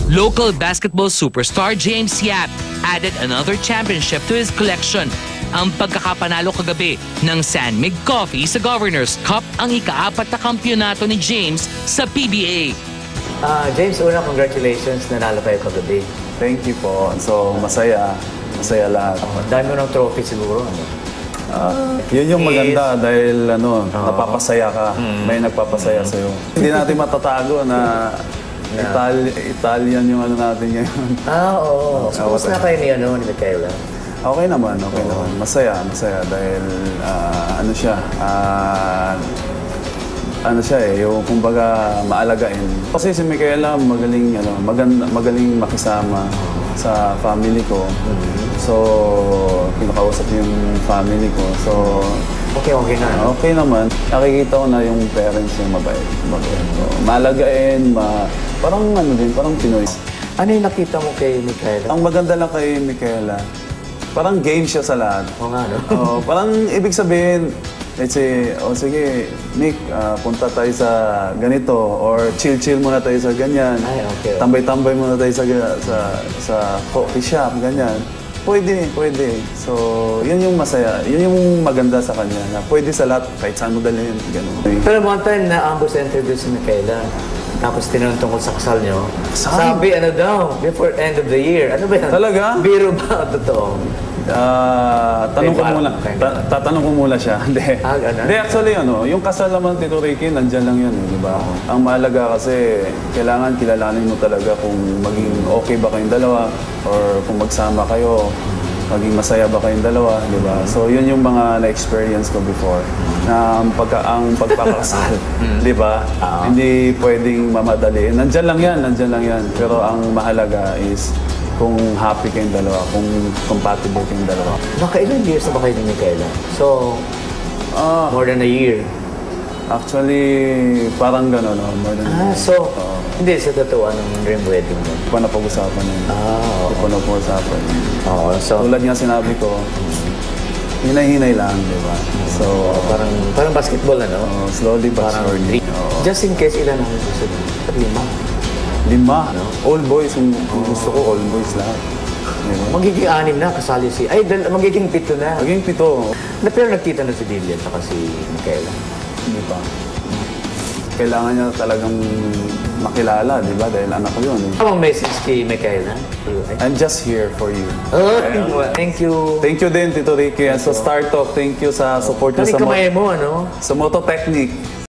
Local basketball superstar James Yap added another championship to his collection. Ang pagkakapanalo kagabi ng San Mig Coffee sa Governor's Cup ang ika-4 na kampyonato ni James sa PBA. James, una, congratulations. Nanalo kayo kagabi. Thank you po. So, masaya. Masaya lahat. Dami mo ng trophy siguro. Ano? Yun yung maganda dahil napapasaya ka. May nagpapasaya sa'yo. Hindi natin matatago na Italian yung ano natin ngayon. Oo. Suppose na kayo ni Michaela. Okay naman, okay naman. Masaya dahil ano siya yung kumbaga maalagain. Kasi si Michaela magaling makisama sa family ko. So, kinakausap yung family ko. So, okay na. Okay naman. Nakikita ko na yung parents yung mabait. So, maalagain, parang parang Pinoy. Ano yung nakita mo kay Michaela? Ang maganda lang kay Michaela, parang game siya sa lahat. Oo nga, no? Parang ibig sabihin, let's say, sige, Nick, punta tayo sa ganito or chill muna tayo sa ganyan. Ay, okay. Tambay-tambay muna tayo sa coffee shop, ganyan. Pwede. So, yun yung masaya. Yun yung maganda sa kanya. Na pwede sa lahat, kahit saan mo dalhin. Ganun. Pero one time na-ambush interview si Michaela. Tapos tinanong tungkol sa kasal niyo. Sabi, before end of the year. Ano ba yan? Talaga? Biro ba? Totoo? Tatanong ko muna siya. Hindi. Hindi, actually, yung kasal naman, Tito Ricky, nandyan lang yun, di ba? Ang mahalaga kasi, kailangan kilalanin mo talaga kung maging okay ba kayong dalawa or kung magsama kayo, maging masaya ba kayong dalawa, di ba? So, yun yung mga na-experience ko before. Na ang pagpapakasal, di ba? Hindi pwedeng mamadali. Nandyan lang yan. Pero ang mahalaga is kung happy kayong dalawa, kung compatible kayong dalawa. Nakailan years na ba kayo ni Michaela? So, more than a year. Actually, parang gano'n, more than a year. So, hindi sa totoo ng dream wedding mo? Hindi pa napag-usapan yun. Hindi pa napag-usapan yun. So, tulad nga sinabi ko, hinay-hinay lang, di ba? So, parang basketball, ano? Slowly but surely. Just in case, ilan ang susunod? 5. All boys. Gusto ko all boys lahat. Magiging 6 na, kasali si... magiging 7 na. Magiging 7. Pero nagkita na si Dillian at si Michaela. Hindi pa. Kailangan niya talagang makilala, di ba? Dahil anak ko yun. Anong message kay Michaela? I'm just here for you. Thank you. Thank you din, Tito Ricky. Sa Star Talk, thank you sa support niyo Kami kamay mo, ano? Sa Moto Technique.